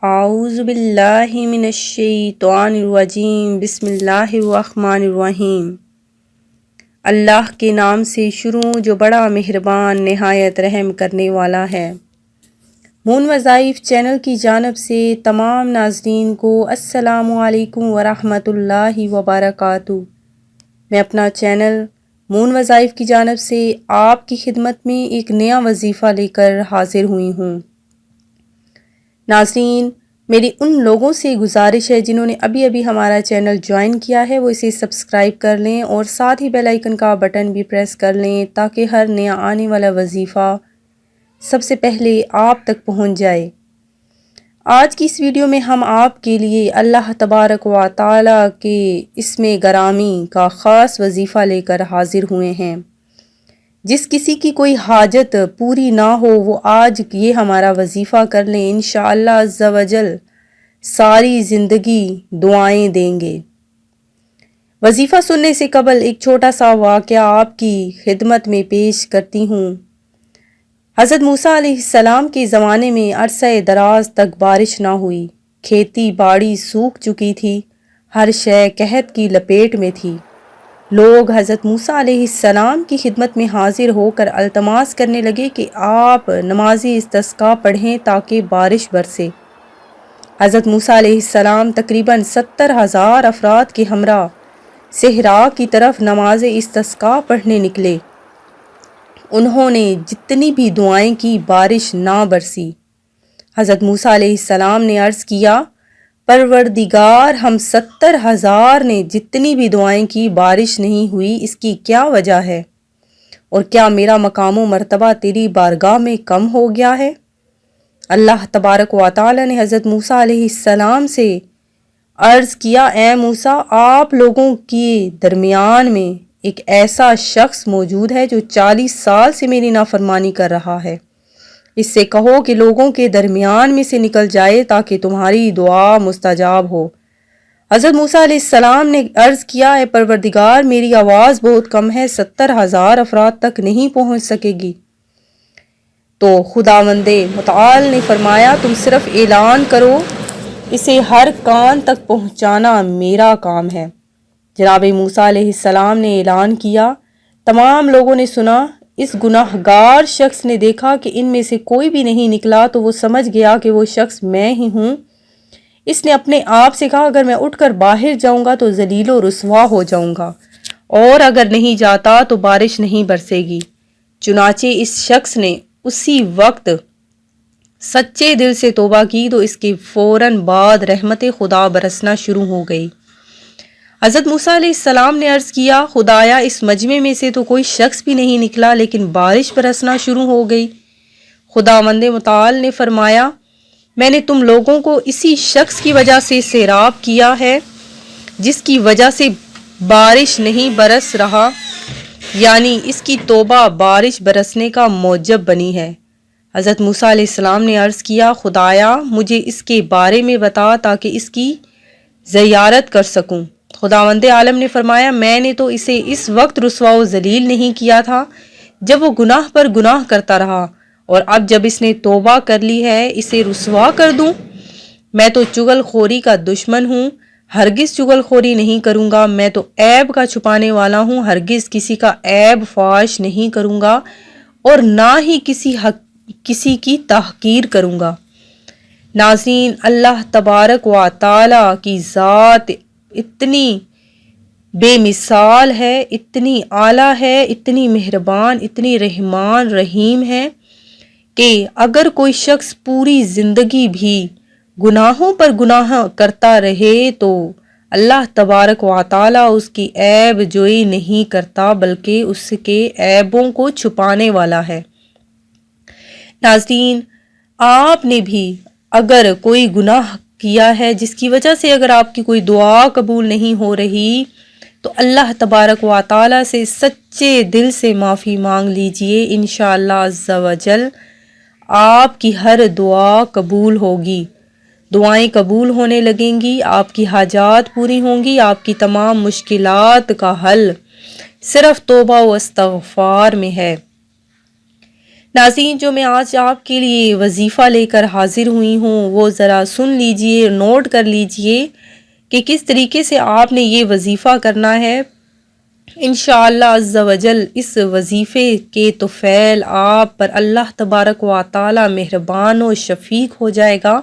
اعوذ باللہ من الشیطان الرجیم بسم اللہ الرحمن الرحیم۔ اللہ کے نام سے شروع جو بڑا مہربان نہایت رحم کرنے والا ہے۔ مون وظائف چینل کی جانب سے تمام ناظرین کو السلام علیکم ورحمۃ اللہ وبرکاتہ۔ میں اپنا چینل مون وظائف کی جانب سے آپ کی خدمت میں ایک نیا وظیفہ لے کر حاضر ہوئی ہوں۔ ناظرین، میری ان لوگوں سے گزارش ہے جنہوں نے ابھی ہمارا چینل جوائن کیا ہے وہ اسے سبسکرائب کر لیں اور ساتھ ہی بیل آئیکن کا بٹن بھی پریس کر لیں تاکہ ہر نیا آنے والا وظیفہ سب سے پہلے آپ تک پہنچ جائے۔ آج کی اس ویڈیو میں ہم آپ کے لیے اللہ تبارک و تعالی کے اسم گرامی کا خاص وظیفہ لے کر حاضر ہوئے ہیں۔ جس کسی کی کوئی حاجت پوری نہ ہو وہ آج یہ ہمارا وظیفہ کر لیں، انشاءاللہ عز و جل ساری زندگی دعائیں دیں گے۔ وظیفہ سننے سے قبل ایک چھوٹا سا واقعہ آپ کی خدمت میں پیش کرتی ہوں۔ حضرت موسیٰ علیہ السلام کے زمانے میں عرصہ دراز تک بارش نہ ہوئی، کھیتی باڑی سوکھ چکی تھی، ہر شے قحط کی لپیٹ میں تھی۔ لوگ حضرت موسیٰ علیہ السلام کی خدمت میں حاضر ہو کر التماس کرنے لگے کہ آپ نماز استسقاء پڑھیں تاکہ بارش برسے۔ حضرت موسیٰ علیہ السلام تقریباً 70,000 افراد کے ہمراہ صحرا کی طرف نماز استسقاء پڑھنے نکلے۔ انہوں نے جتنی بھی دعائیں کی بارش نہ برسی۔ حضرت موسیٰ علیہ السلام نے عرض کیا، پروردگار، ہم 70,000 نے جتنی بھی دعائیں کی بارش نہیں ہوئی، اس کی کیا وجہ ہے؟ اور کیا میرا مقام و مرتبہ تیری بارگاہ میں کم ہو گیا ہے؟ اللہ تبارک و تعالی نے حضرت موسیٰ علیہ السلام سے عرض کیا، اے موسیٰ، آپ لوگوں کے درمیان میں ایک ایسا شخص موجود ہے جو 40 سال سے میری نافرمانی کر رہا ہے۔ اس سے کہو کہ لوگوں کے درمیان میں سے نکل جائے تاکہ تمہاری دعا مستجاب ہو۔ حضرت موسیٰ علیہ السلام نے عرض کیا، اے پروردگار، میری آواز بہت کم ہے، 70,000 افراد تک نہیں پہنچ سکے گی۔ تو خداوند متعال نے فرمایا، تم صرف اعلان کرو، اسے ہر کان تک پہنچانا میرا کام ہے۔ جناب موسیٰ علیہ السلام نے اعلان کیا، تمام لوگوں نے سنا۔ اس گناہ گار شخص نے دیکھا کہ ان میں سے کوئی بھی نہیں نکلا تو وہ سمجھ گیا کہ وہ شخص میں ہی ہوں۔ اس نے اپنے آپ سے کہا، اگر میں اٹھ کر باہر جاؤں گا تو ذلیل و رسوا ہو جاؤں گا، اور اگر نہیں جاتا تو بارش نہیں برسے گی۔ چنانچہ اس شخص نے اسی وقت سچے دل سے توبہ کی تو اس کے فوراً بعد رحمت خدا برسنا شروع ہو گئی۔ حضرت موسیٰ علیہ السلام نے عرض کیا، خدایا، اس مجمع میں سے تو کوئی شخص بھی نہیں نکلا لیکن بارش برسنا شروع ہو گئی۔ خداوند متعال نے فرمایا، میں نے تم لوگوں کو اسی شخص کی وجہ سے سیراب کیا ہے جس کی وجہ سے بارش نہیں برس رہا، یعنی اس کی توبہ بارش برسنے کا موجب بنی ہے۔ حضرت موسیٰ علیہ السلام نے عرض کیا، خدایا، مجھے اس کے بارے میں بتا تاکہ اس کی زیارت کر سکوں۔ خداوند عالم نے فرمایا، میں نے تو اسے اس وقت رسوا و ذلیل نہیں کیا تھا جب وہ گناہ پر گناہ کرتا رہا، اور اب جب اس نے توبہ کر لی ہے اسے رسوا کر دوں؟ میں تو چغل خوری کا دشمن ہوں، ہرگز چغل خوری نہیں کروں گا۔ میں تو عیب کا چھپانے والا ہوں، ہرگز کسی کا عیب فاش نہیں کروں گا، اور نہ ہی کسی کی تحقیر کروں گا۔ ناظرین، اللہ تبارک و تعالی کی ذات اتنی بے مثال ہے، اتنی اعلیٰ ہے، اتنی مہربان، اتنی رحمان رحیم ہے کہ اگر کوئی شخص پوری زندگی بھی گناہوں پر گناہ کرتا رہے تو اللہ تبارک و تعالی اس کی عیب جوئی نہیں کرتا بلکہ اس کے عیبوں کو چھپانے والا ہے۔ ناظرین، آپ نے بھی اگر کوئی گناہ کیا ہے جس کی وجہ سے اگر آپ کی کوئی دعا قبول نہیں ہو رہی تو اللہ تبارک و تعالی سے سچے دل سے معافی مانگ لیجئے، انشاءاللہ عز و جل آپ کی ہر دعا قبول ہوگی، دعائیں قبول ہونے لگیں گی، آپ کی حاجات پوری ہوں گی، آپ کی تمام مشکلات کا حل صرف توبہ و استغفار میں ہے۔ ناظرین، جو میں آج آپ کے لیے وظیفہ لے کر حاضر ہوئی ہوں وہ ذرا سن لیجئے، نوٹ کر لیجئے کہ کس طریقے سے آپ نے یہ وظیفہ کرنا ہے۔ انشاءاللہ عز و جل اس وظیفے کے طفیل آپ پر اللہ تبارک و تعالی مہربان و شفیق ہو جائے گا،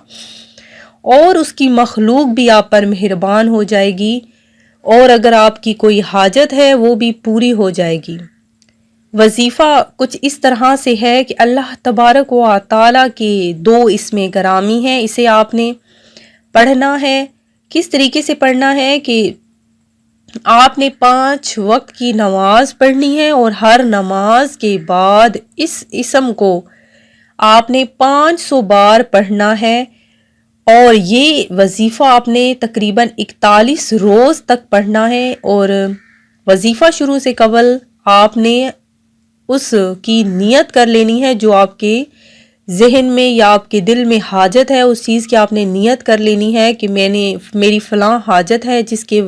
اور اس کی مخلوق بھی آپ پر مہربان ہو جائے گی، اور اگر آپ کی کوئی حاجت ہے وہ بھی پوری ہو جائے گی۔ وظیفہ کچھ اس طرح سے ہے کہ اللہ تبارک و تعالی کے 2 اسم گرامی ہیں، اسے آپ نے پڑھنا ہے۔ کس طریقے سے پڑھنا ہے کہ آپ نے 5 وقت کی نماز پڑھنی ہے، اور ہر نماز کے بعد اس اسم کو آپ نے 500 بار پڑھنا ہے، اور یہ وظیفہ آپ نے تقریباً 41 روز تک پڑھنا ہے۔ اور وظیفہ شروع سے قبل آپ نے اس کی نیت کر لینی ہے، جو آپ کے ذہن میں یا آپ کے دل میں حاجت ہے اس چیز کی آپ نے نیت کر لینی ہے کہ میری فلاں حاجت ہے جس کے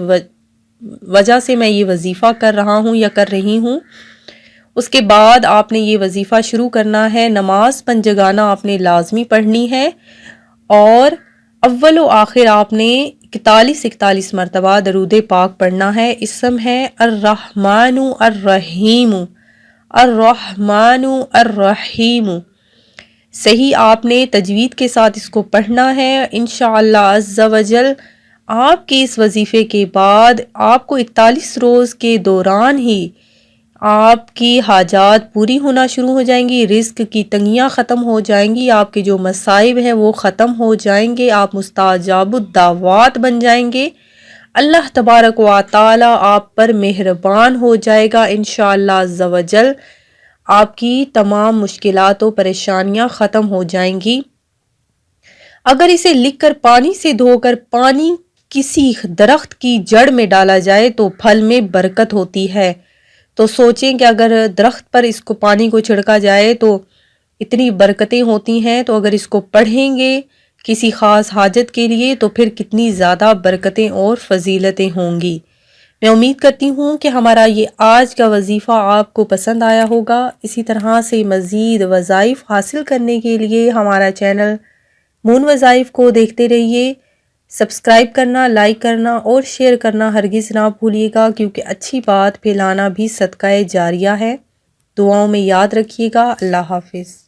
وجہ سے میں یہ وظیفہ کر رہا ہوں یا کر رہی ہوں۔ اس کے بعد آپ نے یہ وظیفہ شروع کرنا ہے۔ نماز پنجگانہ آپ نے لازمی پڑھنی ہے، اور اول و آخر آپ نے 41 مرتبہ درود پاک پڑھنا ہے۔ اسم ہے الرحمن الرحیم، الرحمن الرحیم۔ صحیح آپ نے تجوید کے ساتھ اس کو پڑھنا ہے۔ انشاءاللہ عز و جل آپ کے اس وظیفے کے بعد آپ کو 41 روز کے دوران ہی آپ کی حاجات پوری ہونا شروع ہو جائیں گی، رزق کی تنگیاں ختم ہو جائیں گی، آپ کے جو مصائب ہیں وہ ختم ہو جائیں گے، آپ مستجاب الدعوات بن جائیں گے، اللہ تبارک و تعالی آپ پر مہربان ہو جائے گا انشاءاللہ عز و جل، آپ کی تمام مشکلات و پریشانیاں ختم ہو جائیں گی۔ اگر اسے لکھ کر پانی سے دھو کر پانی کسی درخت کی جڑ میں ڈالا جائے تو پھل میں برکت ہوتی ہے۔ تو سوچیں کہ اگر درخت پر اس کو پانی کو چھڑکا جائے تو اتنی برکتیں ہوتی ہیں، تو اگر اس کو پڑھیں گے کسی خاص حاجت کے لیے تو پھر کتنی زیادہ برکتیں اور فضیلتیں ہوں گی۔ میں امید کرتی ہوں کہ ہمارا یہ آج کا وظیفہ آپ کو پسند آیا ہوگا۔ اسی طرح سے مزید وظائف حاصل کرنے کے لیے ہمارا چینل مون وظائف کو دیکھتے رہیے۔ سبسکرائب کرنا، لائک کرنا اور شیئر کرنا ہرگز نہ بھولیے گا، کیونکہ اچھی بات پھیلانا بھی صدقہ جاریہ ہے۔ دعاؤں میں یاد رکھیے گا۔ اللہ حافظ۔